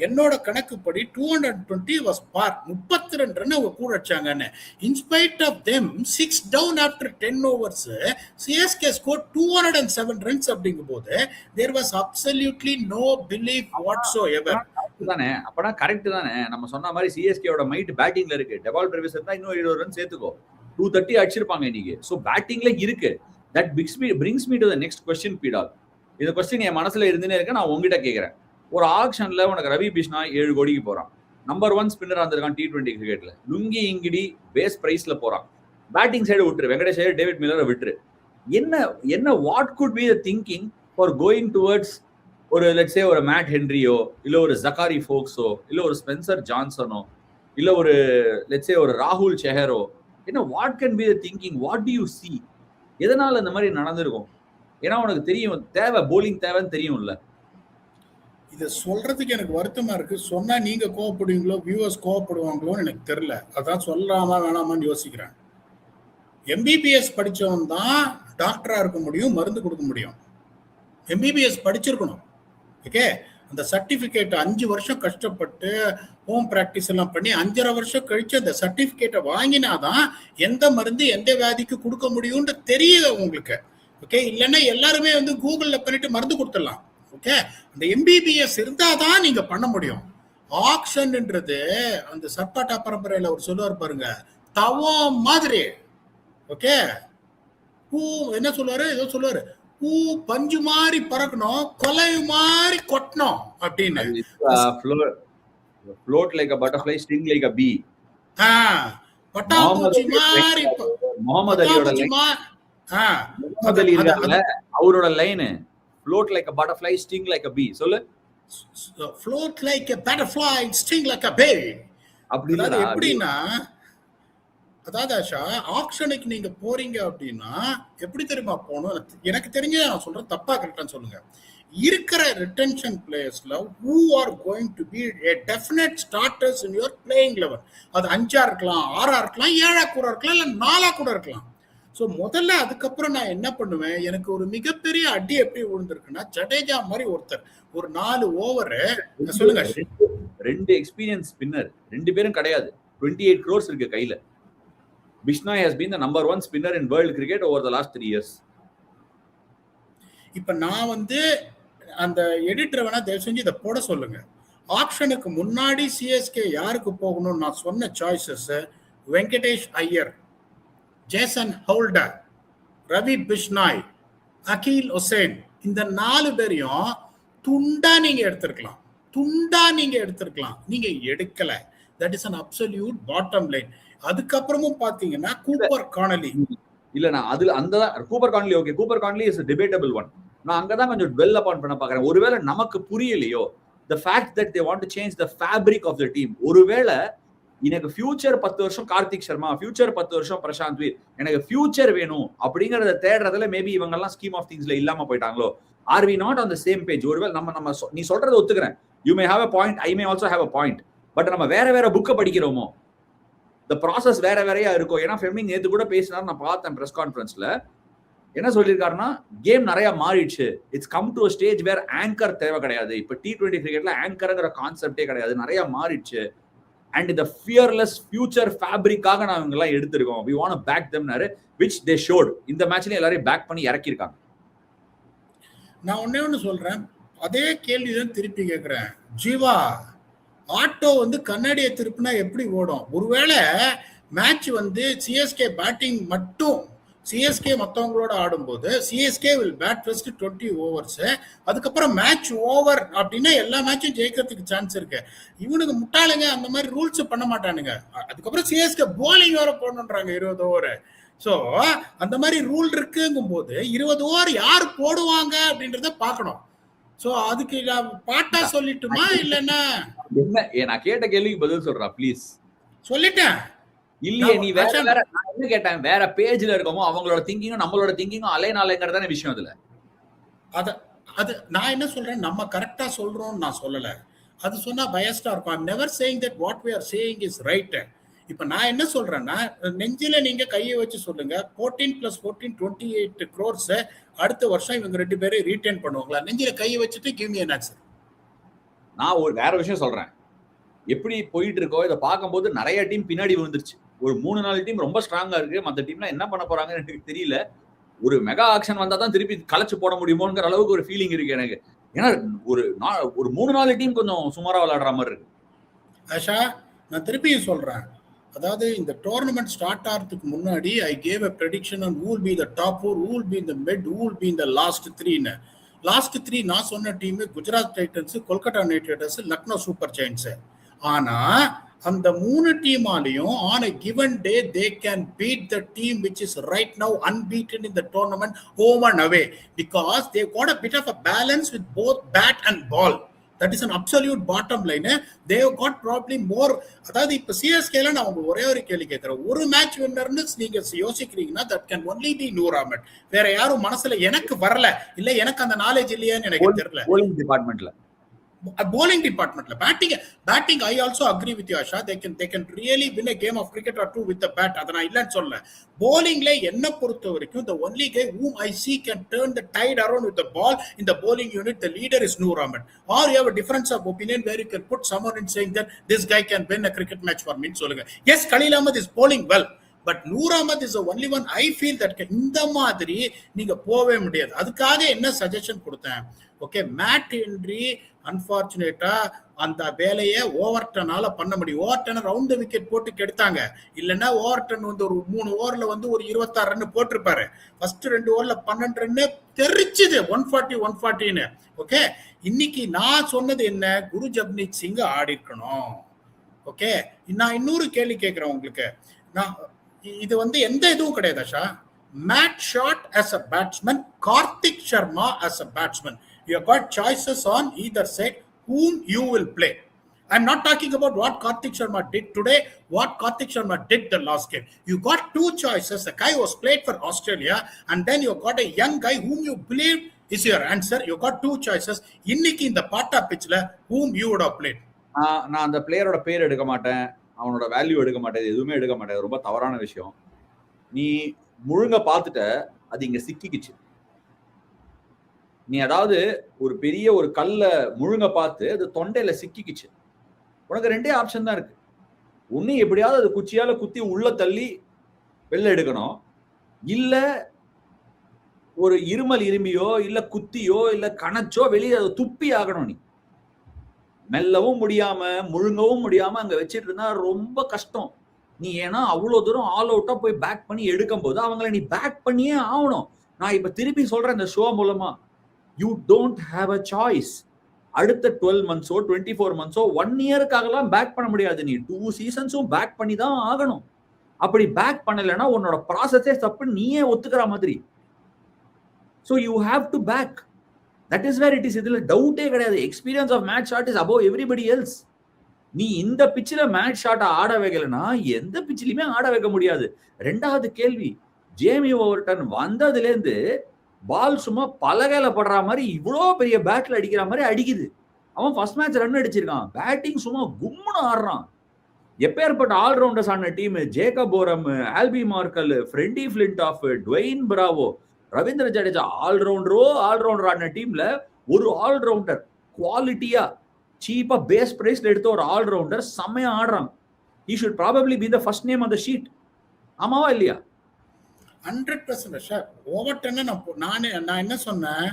என்னோட கணக்குப்படி 220 was par. 32 ரன் அவங்க கூட அடிச்சாங்கன்னு. In spite of them 6 down after 10 overs CSK scored 207 runs அப்படிங்கும் போது there was absolutely no belief whatsoever. தானே அப்பனா கரெக்ட் தானே. நம்ம சொன்ன மாதிரி சிஎஸ்கேயோட மைட் பேட்டிங்ல இருக்கு. டெவால் பிரேவிஸ் இருந்தா இன்னும் 20 ரன் சேர்த்துக்கோ, 230 அடிச்சிருப்பாங்க இன்னைக்கு. சோ பேட்டிங்ல இருக்கு. That brings me to the next question, P-Dog. இந்த கொஸ்டின் என் மனசுல இருந்துனே இருக்கு. நான் உங்ககிட்ட கேட்கிறேன். ஒரு ஆக்ஷன்ல உனக்கு ரவி பிஷ்னாய் 7 கோடிக்கு போறான். நம்பர் 1 ஸ்பின்னர் வந்திருக்கான் T20 கிரிக்கெட்ல. லுங்கி இங்கிடி பேஸ் பிரைஸ்ல போறான். பேட்டிங் சைடு விட்டுரு, வெங்கடேஷ் ஐயர் டேவிட் மில்லரை விட்டுரு. என்ன what could be the thinking for going towards ஒரு லெட்ஸ் சே ஒரு மேட் ஹென்ரியோ, இல்ல ஒரு ஜக்காரி ஃபோக்ஸோ, இல்ல ஒரு ஸ்பென்சர் ஜான்சனோ, இல்ல ஒரு லெட்ஸ் சே ஒரு ராகுல் செஹரோ. What can be the thinking? What to you see? எதனால இந்த மாதிரி நடந்திருக்கும்? ஏன்னா உனக்கு தெரியும் தேவை, போலிங் தேவைன்னு தெரியும்ல. இதை சொல்றதுக்கு எனக்கு வருத்தமா இருக்கு. சொன்னா நீங்க கோவப்படுவீங்களோ வியூவர்ஸ் கோவப்படுவாங்களோன்னு எனக்கு தெரியல. அதான் சொல்லலாமா வேணாமான்னு யோசிக்கிறேன். MBBS படிச்சவன் தான் டாக்டரா இருக்க முடியும், மருந்து கொடுக்க முடியும். MBBS படிச்சிருக்கணும். ஓகே, அந்த சர்டிபிகேட் 5 வருஷம் கஷ்டப்பட்டு ஹோம் பிராக்டிஸ் எல்லாம் பண்ணி 5.5 வருஷம் கழிச்சு அந்த சர்டிபிகேட்டை வாங்கினாதான் எந்த மருந்து எந்த வியாதிக்கு கொடுக்க முடியும்னு தெரியுது உங்களுக்கு. ஓகே, இல்லைன்னா எல்லாருமே வந்து கூகுள்ல பண்ணிட்டு மருந்து கொடுத்துடலாம். ஓகே, அந்த MBBS இருந்தாதான் நீங்க பண்ண முடியும். ஆக்ஷன்ன்றது அந்த சர்பாட்டா பரம்பரையில ஒரு சொல்லுவார் பாருங்க, தவம் மாதிரி. ஓகே, என்ன சொல்லுவாரு, ஏதோ சொல்லுவாரு, பூ பஞ்சு மாதிரி பறக்கணும், கொலை மாதிரி கொட்டணும் அப்படின்னு. float like a butterfly, sting like a bee. பட்டாம்பூச்சி மாதிரி முகமது அலி இருக்காங்கல்ல, அவரோட line float like a butterfly, sting like a bee. சொல்லு. float like a butterfly, sting like a bee. அப்படின்னா எப்படின்னா, அதாவது ஆஷா, ஆக்ஷனுக்கு நீங்க போறீங்க அப்படின்னா எப்படி தெரியுமா போகணும்? எனக்கு தெரிஞ்ச நான் சொல்றேன், தப்பா கரெக்டான்னு சொல்லுங்க. இருக்கிற retention பிளேயர்ஸ்ல who are going to be a definite starters in your playing 11. அது 5 இருக்கலாம், 6 இருக்கலாம், 7 கூட இருக்கலாம், இல்ல 4 கூட இருக்கலாம். ஸோ முதல்ல அதுக்கப்புறம் நான் என்ன பண்ணுவேன், எனக்கு ஒரு மிகப்பெரிய அடி எப்படி விழுந்திருக்குன்னா, ஜடேஜா மாதிரி ஒருத்தர் ஒரு 4 ஓவர் சொல்லுங்க, 2 எக்ஸ்பீரியன்ஸ் ஸ்பின்னர், 2 பேரும் கிடையாது, 28 crores இருக்கு கையில. Bishnoi has been the number 1 spinner in world cricket over the last 3 years. இப்ப நான் வந்து அந்த எடிட்டர் வேணா தயவு செஞ்சு இதை போட சொல்லுங்க. ஆக்ஷனுக்கு முன்னாடி சிஎஸ்கே யாருக்கு போகணும்னு நான் சொன்ன choices, Venkatesh Iyer, Jason Holder, Ravi Bishnoi, Akeal Hosein. இந்த 4 பேரையும் துண்டா நீங்க எடுத்திருக்கலாம். நீங்க எடுக்கல. That is an absolute bottom line. அதுக்கப்புறமும் பாத்தீங்கன்னா கூப்பர் கானலி இல்ல, நான் அதுல அந்த Cooper Connolly okay, Cooper Connolly is debatable one. நான் அங்கதான் கொஞ்சம் டுவெல் அப்பான் பண்ண பாக்குறேன். ஒருவேளை நமக்கு புரியலையோ the fact that they want to change the fabric of the team. ஒருவேளை எனக்கு ஃபியூச்சர் 10 வருஷம் கார்த்திக் சர்மா, ஃபியூச்சர் 10 வருஷம் பிரசாந்த் வீர், எனக்கு ஃபியூச்சர் வேணும் அப்படிங்கறத தேடுறதுல மேபி இவங்க எல்லாம் ஸ்கீம் ஆஃப் திங்ஸ்ல இல்லாம போயிட்டாங்களோ. Are we not on the same page? ஒருவேளை நம்ம நீ சொல்றதை ஒத்துக்கிறேன், you may have a point, I may also have a point, but நம்ம வேற புக்கை படிக்கிறோமோ, the process வேறையா இருக்கும். ஏன்னா ஃபெமிங் நேத்து கூட பேசினார், நான் பார்த்தேன் பிரஸ் கான்ஃபரன்ஸ்ல. என்ன சொல்லியிருக்காருன்னா, கேம் நிறைய மாறிடுச்சு. It's come to stage where anchor தேவை கிடையாது. இப்ப T20 கிரிக்கெட்ல ஆங்கர்ங்கிற கான்செப்டே கிடையாது, நிறைய மாறிடுச்சு. அண்ட் இந்த ஃபியர்லெஸ் ஃபியூச்சர் ஃபேப்ரிக்காக நான் இவங்க எல்லாம் எடுத்திருக்கோம். we want to back them, which they showed. இந்த மேட்ச்ல எல்லாரையும் பேக் பண்ணி இறக்கிருக்காங்க. நான் ஒண்ணு சொல்றேன், அதே கேள்விதான் திருப்பி கேட்கிறேன். ஜீவா, ஆட்டோ வந்து கண்ணாடியை திருப்பினா எப்படி ஓடும்? ஒருவேளை மேட்ச் வந்து சிஎஸ்கே பேட்டிங் மட்டும் சிஎஸ்கே மற்றவங்களோட ஆடும்போது CSK will bat first 20 overs, அதுக்கப்புறம் மேட்ச் ஓவர் அப்படின்னா எல்லா மேட்சும் ஜெயிக்கிறதுக்கு சான்ஸ் இருக்கு. இவனுக்கு முட்டாளுங்க அந்த மாதிரி ரூல்ஸ் பண்ண மாட்டானுங்க. அதுக்கப்புறம் சிஎஸ்கே போலிங் வேற போடணுன்றாங்க 20 ஓவர். ஸோ அந்த மாதிரி ரூல் இருக்குங்கும் போது 20 ஓவர் யார் போடுவாங்க அப்படின்றத பார்க்கணும். ஸோ அதுக்கு நான் பாட்டா சொல்லிட்டுமா இல்லைன்னா என்ன நான் கேட்ட கேள்விக்கு பதில் சொல்றா ப்ளீஸ். சொல்லிட்டேன் இல்லையே, நீ வேற வேற நான் என்ன கேட்டேன், வேற பேஜ்ல இருக்கோமோ அவங்களோட திங்கிங்கும் நம்மளோட திங்கிங்கும் அலைனாலைங்கிறதான விஷயம். அதுல அது நான் என்ன சொல்றேன், நம்ம கரெக்டா சொல்றோம் நான் சொல்லல. அது சொன்னா பயஸ்டா இருக்கும். I'm never saying that what we are saying is right. இப்ப நான் என்ன சொல்றேன்னா, நெஞ்சில நீங்க கையை வச்சு சொல்லுங்க, 14 + 14 28 crores அடுத்த வருஷம் இவங்க 2 பேரும் ரீடைன் பண்ணுவாங்களா? நெஞ்சில கையை வச்சுட்டு கிவ் மீ an answer. நான் ஒரு வேற விஷயம் சொல்றேன். எப்படி போயிட்டு இருக்கோ இதை பார்க்கும்போது நிறைய டீம் பின்னாடி விழுந்துருச்சு. ஒரு 3-4 டீம் ரொம்ப ஸ்ட்ராங்கா இருக்கு. மற்ற டீம்லாம் என்ன பண்ண போறாங்கன்னு எனக்கு தெரியல. ஒரு மெகா ஆக்ஷன் வந்தா தான் திருப்பி கலைச்சு போட முடியுமோங்கிற அளவுக்கு ஒரு ஃபீலிங் இருக்கு எனக்கு. ஏன்னா ஒரு 3-4 டீம் கொஞ்சம் சுமாரா விளையாடுற மாதிரி இருக்கு. ஆஷா, நான் திருப்பியும் சொல்றேன், அதாவது இந்த டோர்னமெண்ட் ஸ்டார்ட் ஆகிறதுக்கு முன்னாடி I gave a prediction on who will be the top 4, who will be in the mid, who will be in the last 3. Last 3 நான் சொன்ன team Gujarat Titans, Kolkata Knight Riders, Lucknow super giants. ஆனா அந்த 3 டீமாலையும் on a given day they can beat the team which is right now unbeaten in the tournament home and away, because they got a bit of a balance with both bat and ball. That is an absolute bottom line. They have got probably more. அதாவது இப்ப சிஎஸ்கேல நான் உங்களுக்கு ஒரே ஒரு கேள்வி கேட்கிறேன், ஒரு match வின்னர்னு நீங்க யோசிக்கிறீங்கன்னா that can only be Noor Ahmad. வேற யாரும் மனசுல எனக்கு வரல, இல்ல எனக்கு அந்த நாலேஜ் இல்லையான்னு எனக்கு தெரியல. bowling டிபார்ட்மெண்ட்ல bowling department, batting I also agree with you Asha. They can really win a game of cricket or two with the bat. adana illa solla. Bowling la enna porutha varaikum the only guy whom I see can turn the tide around with the ball in the bowling unit, the leader is Noor Ahmed. Or you have a difference of opinion where you can put someone in saying that this guy can win a cricket match for me solunga. Yes, Khalil Ahmed is bowling well, but Noor Ahmad is only one I feel that இந்த மாதிரி நீங்க போவே முடியாது. அதுக்காக என்ன suggestion கொடுத்தேன், okay, mat Henry அன்பார்ச்சுனேட்டா அந்த வேலையை ஓவர்டனால பண்ண முடியும். ஓவர்டன் ரவுண்ட் விக்கெட் போட்டு கெடுத்தாங்க. இல்லைன்னா ஓவர்டன் வந்து ஒரு 3 ஓவர்ல வந்து ஒரு 26 ரன் போட்டிருப்பாரு. ஃபர்ஸ்ட் 2 ஓவர்ல 12 ரன்னு தெரிச்சுது, 140. ஓகே, இன்னைக்கு நான் சொன்னது என்ன, குரு ஜப்னீத் சிங் ஆடி இருக்கணும். ஓகே, நான் இன்னொரு கேள்வி கேட்கிறேன் உங்களுக்கு. நான் இது வந்து எந்த இதுவும் கிடையாது Asha. Mat shot as a batsman, Karthik Sharma as a batsman. You have got choices on either side whom you will play. I'm not talking about what Karthik Sharma did today, what Karthik Sharma did the last game. You got 2 choices. The guy was played for Australia, and then you got a young guy whom you believe is your answer. You got 2 choices. இன்னைக்கு இந்த பாட்டா பிட்ச்ல whom you would have played. நான் அந்த பிளேயரோட பேர் எடுக்க மாட்டேன், அவனோட value எடுக்க மாட்டேன், எதுவுமே எடுக்க மாட்டேன். ரொம்ப தவறான விஷயம். நீ முழுங்க பார்த்துட்ட, அது இங்க சிக்கிக்குச்சு. நீ அதாவது ஒரு பெரிய ஒரு கல்ல முழுங்க பார்த்து அது தொண்டையில சிக்கிக்குச்சு. உனக்கு 2 ஆப்ஷன் தான் இருக்கு. ஒண்ணு எப்படியாவது அது குச்சியால குத்தி உள்ள தள்ளி வெளில எடுக்கணும், இல்ல ஒரு இருமல் இருமியோ இல்ல குத்தியோ இல்ல கணச்சோ வெளியே அதை துப்பி ஆகணும். நீ மெல்லவும் முடியாம முழுங்கவும் முடியாம அங்க வச்சிட்டு இருந்தா ரொம்ப கஷ்டம். நீ ஏன்னா அவ்வளவு தூரம் ஆல் அவுட்டா போய் பேக் பண்ணி எடுக்கும் போது அவங்கள நீ பேக் பண்ணியே ஆகணும். நான் இப்ப திருப்பி சொல்றேன் இந்த ஷோ மூலமா, you don't have a choice. அடுத்த 12 monthsோ 24 monthsோ 1 yearக்காகலாம் பேக் பண்ண முடியாது. நீ 2 seasonsம் பேக் பண்ணி தான் ஆகணும். அப்படி பேக் பண்ணலைன்னா உன்னோட ப்ராசஸே தப்பு, நீயே ஒத்துக்கிற மாதிரி. So you have to back. That is where it is. இதுல டவுட்டே கிடையாது. Experience of match shot is above everybody else. நீ இந்த பிச்சில் மேட்ச் ஷாட்டை ஆட வைக்கலன்னா எந்த பிச்சிலுமே ஆட வைக்க முடியாது. 2வது கேள்வி, ஜேமி ஓவர்டன் வந்ததுலேருந்து பால் சும்மா பலகையில படுற மாதிரி இவ்வளோ பெரிய பேட்ல அடிக்கிற மாதிரி அடிக்குது. அவன் ஃபர்ஸ்ட் மேட்ச் ரன் அடிச்சிருக்கான். பேட்டிங் சும்மா கும்முன்னு ஆடுறான். எப்பேற்பட்ட ஆல்ரவுண்டர்ஸ் ஆன team, Jacob Oram, Albie Morkel, Freddie Flintoff, Dwayne Bravo, Ravindra Jadeja, allrounder ஆன டீம்ல ஒரு ஆல்ரவுண்டர் குவாலிட்டியா சீப்பா பேஸ் பிரைஸ்ல எடுத்த ஒரு ஆல்ரவுண்டர் செம்மையா ஆடுறான். he should probably be the first name on the sheet. ஆமாவா இல்லையா? 100% சார். ஓவர்டன்னு நான் என்ன சொன்னேன்,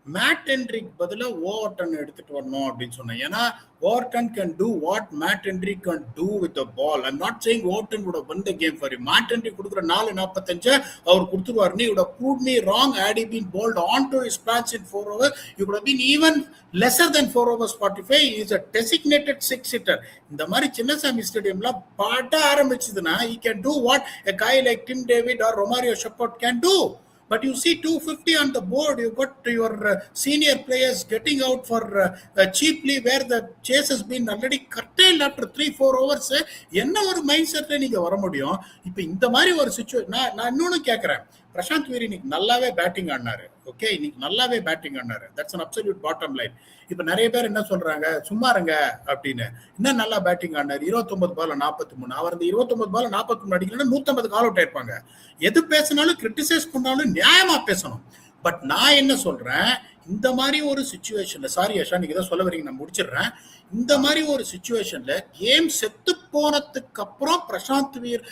மேட் ஹென்ரிக் பதிலா ஓவர்டன் எடுத்துட்டு வரணும் அப்படின்னு சொன்னேன். ஏன்னா Overton can do what Matt Henry can do with the ball. I'm not saying Overton would have won the game for him. Matt Henry கொடுக்குற 4:45 அவர் கொடுத்துருவாரு. You would have proved me wrong had he been bowled onto his patch in 4 overs. You could have been even lesser than 4 overs 45. He is a designated 6 hitter. இந்த மாதிரி சின்னசாமி ஸ்டேடியம்ல பாட்ட ஆரம்பிச்சதுன்னா he can do what a guy like Tim David or Romario Shepherd can do. But you see 250 on the board, you got your senior players getting out for cheaply where the chase has been already curtailed after 3-4 overs. என்ன ஒரு mind செட்ல நீங்க வர முடியும்? இப்ப இந்த மாதிரி ஒரு சிச்சுவேஷன் நான் இன்னொன்னு கேட்கறேன். பிரசாந்த் வீர் இன்னைக்கு நல்லாவே பேட்டிங் ஆடினாரு. ஓகே, இன்னைக்கு நல்லாவே பேட்டிங் ஆடினாரு. That's an absolute bottom line. இப்ப நிறைய பேர் என்ன சொல்றாங்க, சும்மா இருங்க அப்படின்னு. இன்னும் நல்லா பேட்டிங் ஆடினாரு. 29 பால் 43. அவர் அந்த 29 பால் 43 அடிக்கலன்னா 150 கால் அவுட் ஆயிருப்பாங்க. எது பேசினாலும் கிரிட்டிசைஸ் பண்ணாலும் நியாயமா பேசணும். பட் நான் என்ன சொல்றேன், இந்த மாதிரி ஒரு சிச்சுவேஷன்ல, சாரி யஷா நீங்க ஏதோ சொல்ல வரீங்க, நான் முடிச்சிடுறேன். இந்த மாதிரி ஒரு சிச்சுவேஷன்ல கேம் செத்து போனதுக்கு அப்புறம் Prashant Veer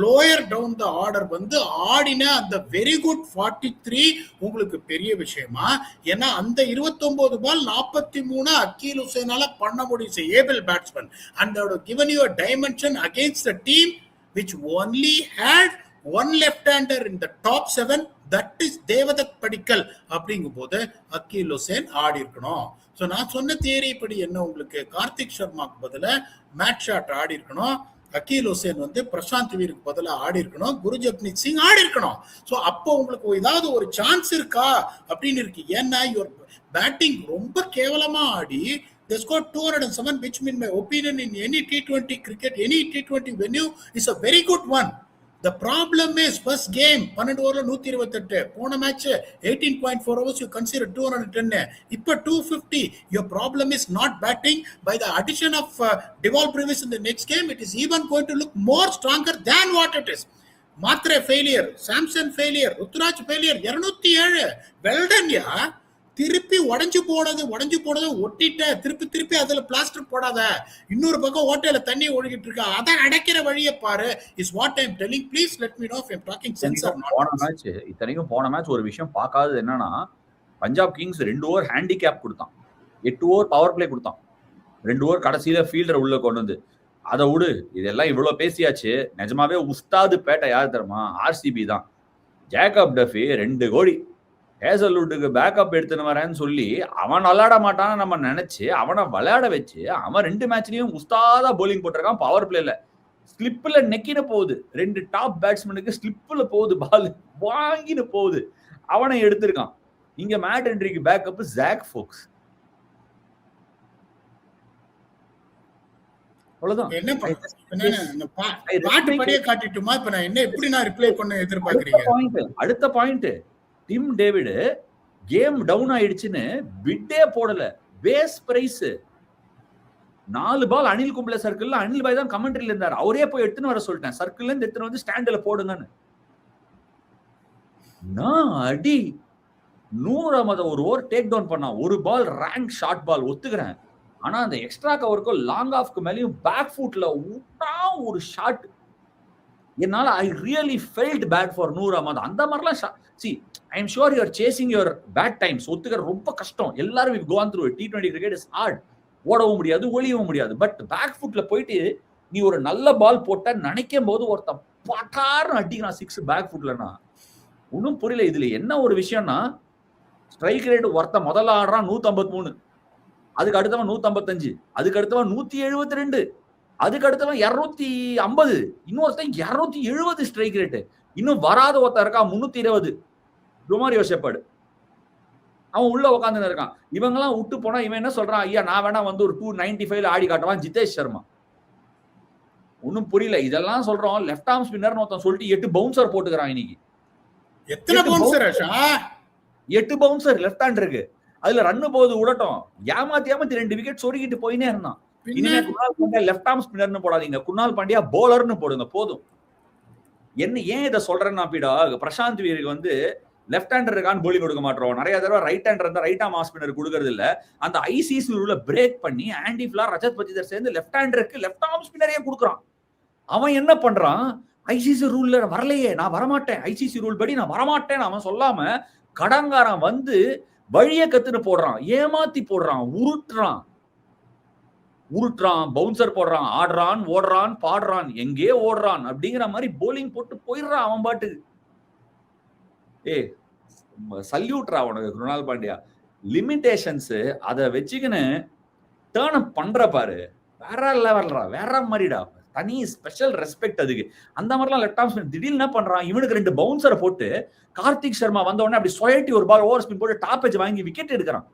lower down the order வந்து ஆடின அந்த வெரி குட் 43 உங்களுக்கு பெரிய விஷயமா? ஏன்னா அந்த 29 பால் 43 அக்கீல் ஹுசைனால பண்ண முடியும். Able batsman and given you a dimension against a team which only had one left-hander in the top 7, that is Devdutt Padikkal. அப்படிங்கும் போது அக்கீல் ஹுசைன் ஆடி இருக்கணும். ஸோ நான் சொன்ன தியரி படி என்ன, உங்களுக்கு கார்த்திக் சர்மாக்கு பதிலா மேட் ஷாட் ஆடி இருக்கணும், அக்கீல் ஹுசைன் வந்து பிரசாந்த் வீருக்கு பதிலாக ஆடி இருக்கணும், குருஜப்னீத் சிங் ஆடி இருக்கணும். ஸோ அப்போ உங்களுக்கு ஏதாவது ஒரு சான்ஸ் இருக்கா அப்படின்னு இருக்கு. ஏன்னா யுவர் பேட்டிங் ரொம்ப கேவலமா ஆடி they scored 207, which in my opinion in any T20 cricket, any T20 venue is a very good one. The problem is first game 12 ஓவர்ல 128. போன மேட்ச் 18.4 hours you consider 210. இப்ப 250. Your problem is not batting. By the addition of Deval Brevis in the next game, it is even going to look more stronger than what it is. Matre failure, Samson failure, Ruturaj failure, 207. Well done யா. திருப்பி உடஞ்சு போனது ஒட்டிட்ட, திருப்பி அதுல plaster போடாத. இன்னொரு பக்கம் ஓட்டையில தண்ணி ஒழுகிட்டு இருக்கா, அதை அடைக்கிற வழியை பாரு. Is what I am telling. Please let me know if I am talking sense or not. இத்தனைக்கும் போன மேட்ச் ஒரு விஷயம் பார்க்காதது என்னன்னா, பஞ்சாப் கிங்ஸ் 2 ஓவர் ஹேண்டிகேப் கொடுத்தான், 8 ஓவர் பவர் பிளே கொடுத்தான், 2 ஓவர் கடைசியில ஃபீல்டர் உள்ள கொண்டு வந்து. அதை விடு, இதெல்லாம் இவ்வளவு பேசியாச்சு. நிஜமாவே உஸ்தாது பேட்டை யார் தெரியுமா? ஆர்சிபி தான். ஜேக்கப் டஃபி 2 கோடி ஹேசல்வுட்டுக்கு பேக்கப் எடுத்துன்னு வரேன்னு சொல்லி அவன் விளையாட மாட்டான்னு நம்ம நினைச்சு அவனை விளையாட வச்சு அவன் 2 மேட்ச்லயும் உஸ்தாதா போலிங் போட்டிருக்கான். பவர் பிளேல ஸ்லிப்ல நெக்கின போகுது, 2 டாப் பேட்ஸ்மேனுக்கு ஸ்லிப்ல போகுது, பால் வாங்கின்னு போகுது, அவனை எடுத்திருக்கான். இங்க மேட் ஹென்ரிக்கு பேக்கப் ஜாக் ஃபோக்ஸ். அவ்வளவுதான். அடுத்த point, Tim David game down ஆயிடுச்சுன்னு விட்டே போடல, base price 4 ball Anil Kumble சர்க்கிள்ல. அனில் பாய் தான் கமெண்ட்ரியில இருந்தார், அவரே போய் எடுத்துன்னு வர சொல்லிட்டேன், சர்க்கிள்ல இருந்து எடுத்துன்னு வந்து ஸ்டாண்ட்ல போடுங்கன்னு. நான் அடி 100 ஒரு ஓவர் டேக் டவுன் பண்ணா, ஒரு பால் ரேங்க் ஷார்ட் பால் ஒத்துக்கிறேன். ஆனா அந்த எக்ஸ்ட்ரா கவருக்கும் லாங் ஆஃப்க்கு மேலேயும் பேக் ஃபுட்ல ஒரு ஷாட் என்னால I really felt bad for Noor Ahmad. அந்த மாதிரிலாம் see I am sure you are chasing your bad times. ஒத்துக்கிற ரொம்ப கஷ்டம். எல்லாரும் we've gone through it. T20 cricket is hard. ஓடவும் முடியாது, ஒளியவும் முடியாது. பட் பேக் ஃபுட்ல போயிட்டு நீ ஒரு நல்ல பால் போட்ட நினைக்கும் போது ஒருத்தன் பட்டார்னு அடிக்கிறான் 6 பேக் ஃபுட்லன்னா ஒன்றும் புரியல. இதுல என்ன ஒரு விஷயம்னா, ஸ்ட்ரைக் ரேட் ஒருத்தன் முதல்ல ஆடுறான் 153, அதுக்கு அடுத்தவன் 155, அதுக்கு அடுத்தவன் 172, அதுக்கு அடுத்தவன் 250, இன்னொருத்தன் 270 ஸ்ட்ரைக் ரேட்டு. இன்னும் வராத ஒருத்தன் இருக்கான் 320, ரொமாரியோ ஷெப்பர்ட். அவன் உள்ள உட்காந்து இருக்கான். இவங்கெல்லாம் விட்டு போனா இவன் என்ன சொல்றான், ஐயா நான் வேணா வந்து ஒரு 295 ஆடி காட்டுவான் ஜிதேஷ் சர்மா. ஒன்னும் புரியல. இதெல்லாம் சொல்றோம், லெஃப்ட் ஆர்ம் ஸ்பின்னர்னு ஒருத்தன் சொல்லிட்டு 8 பவுன்சர் போட்டுக்கிறான் இன்னைக்கு. எத்தனை பவுன்சர்? 8 பவுன்சர் லெஃப்ட் ஹேண்ட் இருக்கு. அதுல ரன்னு போகுது விடட்டும், ஏமாத்தி 2 விக்கெட் சொருகிட்டு போயினே இருந்தான். இனிமே குணால் பாண்டியா லெஃப்ட் ஆர்ம் ஸ்பின்னர்னு போடாதீங்க, குணால் பாண்டியா போலர்னு போடுங்க போதும். என்ன ஏன் இதை சொல்றேன்னா, பீடா பிரசாந்த் வீருக்கு வந்து லெஃப்ட் ஹேண்டர் இருக்கான்னு போலிங் கொடுக்க மாட்டோம். நிறைய தடவை ரைட் ஹேண்டர் இருந்தா ரைட் ஆர்ம் ஆஃப் ஸ்பின்னர் கொடுக்கறது இல்ல. அந்த ஐசிசி ரூல பிரேக் பண்ணி ஆண்டி ஃபிளார், ரஜத் பச்சிதர் சேர்ந்து லெஃப்ட் ஹேண்டருக்கு லெஃப்ட் ஆர்ம் ஸ்பின்னரே கொடுக்குறான். அவன் என்ன பண்றான், ஐசிசி ரூல்ல வரலையே, நான் வரமாட்டேன், ஐசிசி ரூல் படி நான் வரமாட்டேன்னு அவன் சொல்லாம கடங்காரன் வந்து வழிய கத்துன்னு போடுறான், ஏமாத்தி போடுறான், உருட்டுறான், பவுன்சர் போடுறான், ஆடுறான், ஓடுறான், பாடுறான், எங்கே ஓடுறான் அப்படிங்கிற மாதிரி போலிங் போட்டு போயிடுறான் அவன் பாட்டுக்கு. சல்யூட்ரா உனக்கு குருணால் பாண்டியா. லிமிடேஷன்ஸ் அதை வச்சுக்கின்னு டேர்ன் அப் பண்ற பாரு, வேற லெவல்ரா, வேற மாதிரிடா, தனி ஸ்பெஷல் ரெஸ்பெக்ட் அதுக்கு. அந்த மாதிரிலாம் லெஃப்ட் ஆர்ம் ஸ்பின் திடீர்னு என்ன பண்றான், இவனுக்கு 2 பவுன்சரை போட்டு கார்த்திக் சர்மா வந்த உடனே அப்படி சொயட்டி ஒரு பால் ஓவர் ஸ்பின் போட்டு டாப் எட்ஜ் வாங்கி விக்கெட் எடுக்கிறான்.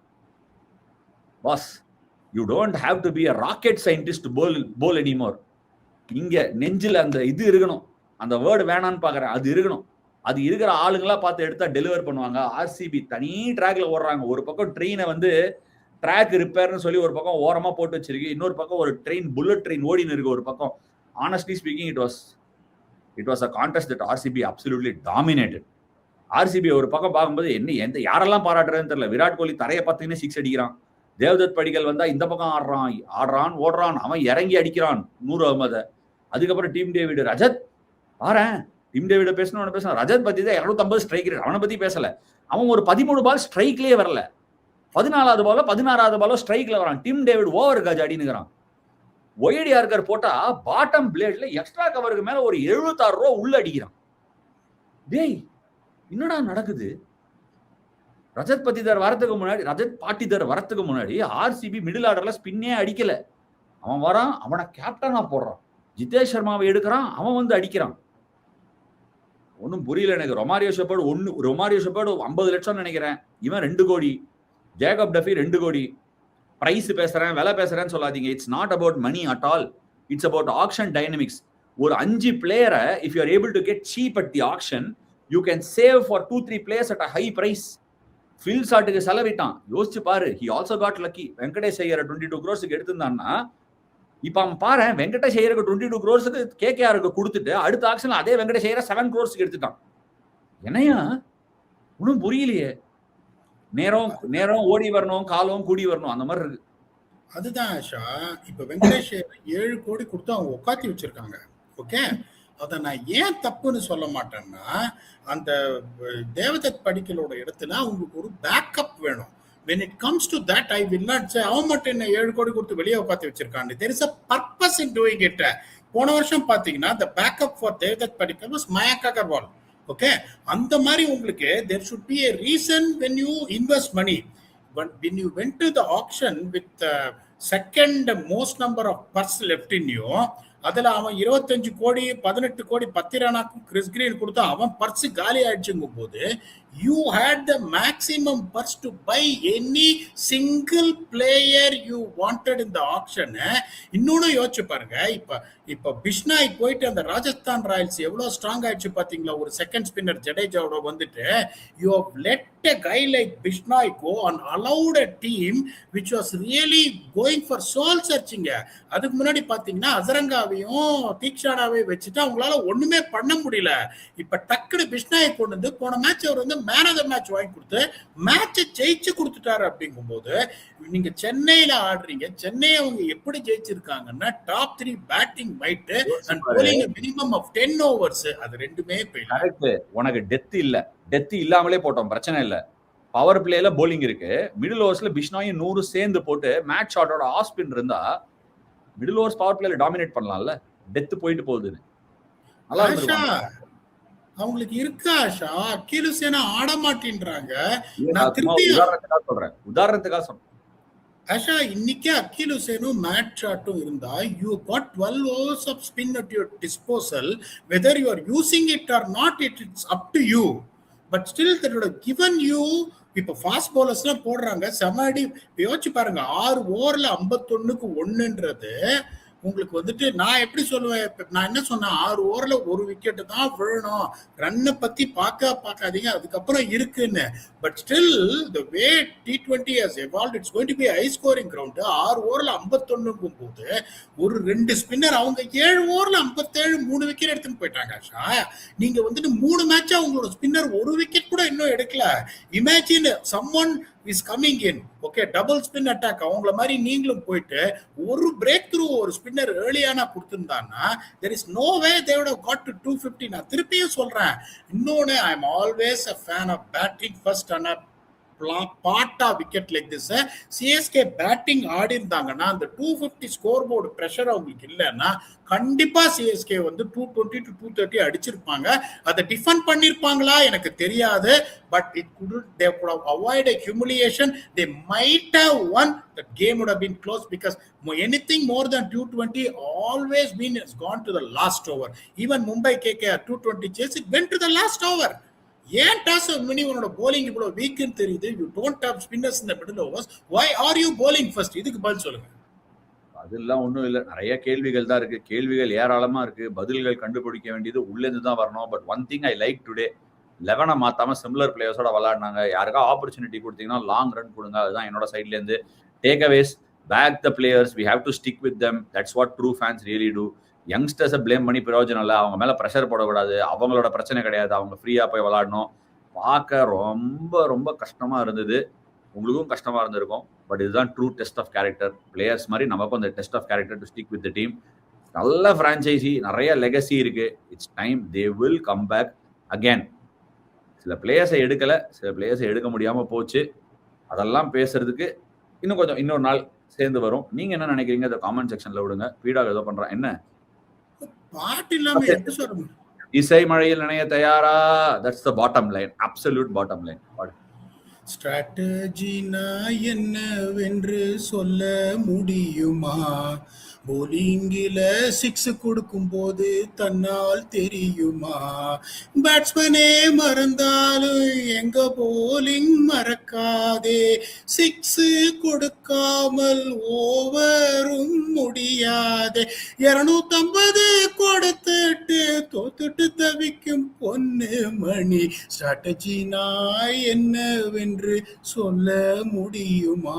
Boss, you don't have to be a rocket scientist போல் எனிமோர். இங்க நெஞ்சில் அந்த இது இருக்கணும், அந்த வேர்டு வேணான்னு பாக்குறேன், அது இருக்கணும். அது இருக்கிற ஆளுங்களா பார்த்து எடுத்தா டெலிவர் பண்ணுவாங்க. ஆர்சிபி தனி ட்ராக்ல ஓடுறாங்க. ஒரு பக்கம் ட்ரெயினை வந்து ட்ராக் ரிப்பேர்னு சொல்லி ஒரு பக்கம் ஓரமா போட்டு வச்சிருக்கு, இன்னொரு பக்கம் ஒரு ட்ரெயின், புல்லட் ட்ரெயின் ஓடின்னு இருக்கு ஒரு பக்கம். Honestly speaking, it was a contest that RCB absolutely dominated. RCB ஒரு பக்கம் பார்க்கும்போது எந்த யாரெல்லாம் பாராட்டுறதுன்னு தெரியல. விராட் கோலி தரையை பார்த்தீங்கன்னா 6 அடிக்கிறான். தேவ்தத் படிக்கல் வந்தா இந்த பக்கம் ஆடுறான், ஓடுறான், அவன் இறங்கி அடிக்கிறான் 100 அகமத. அதுக்கப்புறம் டீம் டேவிட், ரஜத் பாரேன், டீம் டேவிட பேசணும். ரஜத் பத்தி தான் 250 ஸ்ட்ரைக் ரேட், அவனை பத்தி பேசல. அவன் ஒரு 13 பால் ஸ்ட்ரைக்லயே வரல, 14வது பாலோ 16வது பாலோ ஸ்ட்ரைக்ல வரான். டீம் டேவிட் ஓவர் காஜ் அடினுங்கிறான். ஒய்டிஆர்கர் போட்டா பாட்டம் பிளேட்ல எக்ஸ்ட்ரா கவருக்கு மேல ஒரு 76 ரூபா உள்ள அடிக்கிறான். டேய், என்னடா நடக்குது? ரஜத் பாட்டிதர் வரத்துக்கு முன்னாடி ஆர்சிபி மிடில் ஆர்டர்ல ஸ்பின்னே அடிக்கல. அவன் வரான், அவனை கேப்டனா போடுறான், ஜிதேஷ் சர்மாவை எடுக்கிறான், அவன் வந்து அடிக்கிறான். ஒன்னும் புரியல எனக்கு. ரொமாரியோ ஷெப்பர்டு 50 லட்சம் நினைக்கிறேன், இவன் 2 கோடி, ஜேக்கப் டஃபி 2 கோடி. பிரைஸ் பேசுறேன், விலை பேசுறேன்னு சொல்லாதீங்க. It's not about money at all, it's about auction dynamics. ஒரு 5 பிளேயரை if you are able to get cheap at the auction, you can save for 2-3 players at a high price. Phil ஷாட்டுக்கு செலவிட்டான், யோசிச்சு பாரு. He also got lucky. Venkatesh ஐயரை 22 crores எடுத்திருந்தான்னா, இப்ப அவன் பாரு, வெங்கடேஷ் ஐயருக்கு 22 crores கேகேஆருக்கு கொடுத்துட்டு அடுத்த ஆக்ஷன்ல அதே வெங்கடேஷ் ஐயரை 7 crores எடுத்துட்டான். என்னையா ஒன்னும் புரியலையே. நேரம் ஓடி வரணும், காலம் கூடி வரணும், அந்த மாதிரி இருக்கு. அதுதான் ஆஷா. இப்ப வெங்கடேஷ் 7 கோடி கொடுத்து அவங்க உட்காத்தி வச்சிருக்காங்க. ஓகே, அதை நான் ஏன் தப்புன்னு சொல்ல மாட்டேன்னா, அந்த தேவதத் படிக்கலோட இடத்துல அவங்களுக்கு ஒரு பேக்கப் வேணும். when it comes to that, I will not say அவன் மட்டும் என்ன 7 கோடி கொடுத்து வெளியே உட்காத்தி வச்சிருக்காங்க. there is a purpose in doing it. போன வருஷம் பாத்தீங்கன்னா the backup for Devdutt Padikkal was Mayank Agarwal. Okay, அந்த மாதிரி உங்களுக்கு there should be a reason when you invest money. But when you went to the auction with the second most number of purse left in you, அதுல அவன் 25 கோடி 18 கோடி 10 ரனாக்கும் Chris green கொடுத்தா அவன் purse காலி ஆயிடுச்சுங்கும் போது, you had the maximum purse to buy any single player you wanted in the auction. இன்னொன்னு யோசிச்சு பாருங்க. இப்ப பிஷ்னாய் போயிட்டு அந்த ராஜஸ்தான் ராயல்ஸ் எவ்வளவு ஸ்ட்ராங் ஆயிடுச்சு பாத்தீங்களா? ஒரு செகண்ட் ஸ்பின்னர் ஜடேஜாவோட வந்துட்டு, you have let a guy like Bishnoi go and allowed a team which was really going for soul searching. அதுக்கு முன்னாடி பாத்தீங்கன்னா அசரங்காவையும் தீக்ஷானாவையும் வச்சுட்டு அவங்களால ஒண்ணுமே பண்ண முடியல. இப்ப டக்குனு பிஷ்னாயை கொண்டு வந்து போன மேட்ச் அவர் வந்து மேன் ஆஃப் த மேட்ச் வாங்கி கொடுத்து மேட்சை ஜெயிச்சு கொடுத்துட்டாரு. அப்படிங்கும் போது நீங்க சென்னையில ஆடுறீங்க, சென்னை அவங்க எப்படி ஜெயிச்சிருக்காங்கன்னா top 3 batting wide and bowling minimum of 10 overs. அது ரெண்டுமே கரெக்ட். உனக்கு டெத் இல்லாமலே போட்டோம், பிரச்சனை இல்ல. பவர் பிளேல போலிங் இருக்கு, மிடில் ஓவர்ஸ்ல பிஷ்னாயும் 100 சேர்ந்து போட்டு மேட்ச் ஷாட்டோட ஆஃப் ஸ்பின் இருந்தா மிடில் ஓவர்ஸ் பவர் பிளேல டாமினேட் பண்ணலாம்ல. டெத் போயிட்டு போகுது. நல்லா இருக்கு. அவங்களுக்கு இருக்கா ஆஷா? அகில் ஹுசேன் ஆட மாட்டேன்றாங்க. நான் திருப்பி உதாரணத்துக்காக சொல்றேன் ஆஷா. இன்னைக்கு அகில் ஹுசேனும் மேட் ஷாட்டும் இருந்தா, you got 12 overs of spin at your disposal. Whether you are using it or not, it's up to you. But still that would have given you. இப்ப ஃபாஸ்ட் பவுலர்ஸ்லாம் போடுறாங்க செமடி. யோசிச்சு பாருங்க, 6 ஓவர்ல 51க்கு 1ன்றது உங்களுக்கு வந்துட்டு நான் எப்படி சொல்லுவேன்? நான் என்ன சொன்னேன், 6 ஓவர்ல 1 விக்கெட் தான் விழணும், ரன்னை பத்தி பார்க்காதீங்க, அதுக்கப்புறம் இருக்குன்னு. But still the way T20 has evolved, it's going to be a high scoring ground. 6 ஓவர்ல 51ங்கும் போது ஒரு 2 ஸ்பின்னர் அவங்க 7 ஓவர்ல 57 3 விக்கெட் எடுத்துன்னு போயிட்டாங்க. ஆஷா, நீங்க வந்துட்டு 3 மேட்சா உங்களோட ஸ்பின்னர் 1 விக்கெட் கூட இன்னும் எடுக்கல. Imagine someone is coming in, okay, double spin attack அவங்கள மாதிரி நீங்களும் போயிட்டு ஒரு பிரேக் த்ரூ ஒரு spinner ஏர்லியானா கொடுத்திருந்தான்னா, there is no way they would have got to 250. நான் திருப்பியும் சொல்றேன், இன்னொன்னு, I am always a fan of batting first and a பாட்டா wicket like this. CSK batting ஆடி இருந்தாங்கன்னா அந்த 250 ஸ்கோர் போர்டு பிரஷர் அவங்களுக்கு இல்லைன்னா கண்டிப்பா சிஎஸ்கே வந்து 220 to 230 அடிச்சிருப்பாங்க. அதை டிஃபெண்ட் பண்ணிருப்பாங்களா எனக்கு தெரியாது. But it good they could have avoided humiliation. They might have won. The game would have been close because anything more than 220 always been has gone to the last over. Even Mumbai KKR 220 chase it went to the last over. ஏன் toss mini உன்னோட bowling இவ்வளவு வீக்னு தெரியுது. You don't have spinners in the middle overs. Why are you bowling first? இதுக்கு பதில் சொல்லுங்க. அதெல்லாம் ஒன்றும் இல்லை, நிறைய கேள்விகள் தான் இருக்கு. கேள்விகள் ஏராளமா இருக்கு, பதில்கள் கண்டுபிடிக்க வேண்டியது உள்ளேருந்து தான் வரணும். But one thing I like today, 11 மாத்தாம சிமிலர் பிளேயர்ஸோட விளையாடினாங்க. யாருக்கா ஆப்பர்ச்சுனிட்டி கொடுத்தீங்கன்னா லாங் ரன் கொடுங்க. அதுதான் என்னோட சைட்ல இருந்து. Takeaways, back the players, we have to stick with them. That's what true fans really do. யங்ஸ்டர்ஸை பிளேம் பண்ணி பிரயோஜனம் இல்லை, அவங்க மேல ப்ரெஷர் போடக்கூடாது. அவங்களோட பிரச்சனை கிடையாது, அவங்க ஃப்ரீயா போய் விளையாடணும். பார்க்க ரொம்ப ரொம்ப கஷ்டமா இருந்தது, உங்களுக்கும் கஷ்டமா இருந்திருக்கும். பட் இதுதான் true test of character. Players மாதிரி நமக்கும் அந்த test of character to stick with the team. நல்ல ஃப்ரான்ச்சைசி, நிறைய லெகசி இருக்கு. It's time they will come back again. சில பிளேயர்ஸை எடுக்கல, சில பிளேயர்ஸை எடுக்க முடியாம போச்சு. அதெல்லாம் பேசுறதுக்கு இன்னொரு நாள் சேர்ந்து வரும். நீங்க என்ன நினைக்கிறீங்க அதை காமெண்ட் செக்ஷன்ல விடுங்க. பீடாக ஏதோ பண்றான் என்ன பாட்டு இல்லாம எப்படி சொல்றீங்க? இசை மழையில் நினைய தயாரா? That's the bottom line, absolute bottom line. ஸ்ட்ராட்டஜினா என்னவென்று சொல்ல முடியுமா? போலிங்கில 6 கொடுக்கும் போது தன்னால் தெரியுமா? பேட்ஸ்மேனே மறந்தாலும் எங்க போலிங் மறக்காதே. 6 கொடுக்காமல் ஓவரும் முடியாதே. 250 கொடுத்துட்டு தோத்துட்டு தவிக்கும் பொண்ணு மணி. ஸ்ட்ராட்டஜினா என்னவென்று சொல்ல முடியுமா?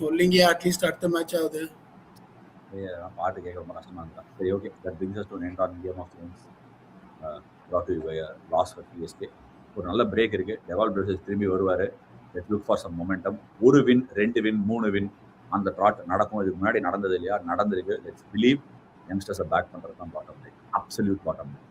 சொல்லிங்க, அட்லீஸ்ட் அடுத்த மேட்ச் ஆகுது. பாட்டு கேட்க ரொம்ப கஷ்டமா இருந்தா. சரி, okay. That brings us to end on Game of Thrones brought to you by loss for CSK. ஒரு நல்ல பிரேக் இருக்கு. டெவால் பிரேசஸ் திரும்பி வருவாரு. Let's look for some momentum. 1 win, 2 win, 3 win அந்த ட்ராட் நடக்கும். இதுக்கு முன்னாடி நடந்தது இல்லையா? நடந்திருக்கு. லெட்ஸ் பிலீவ் யங்ஸ்டர்ஸை பேக் பண்றது தான் bottom line, absolute bottom line.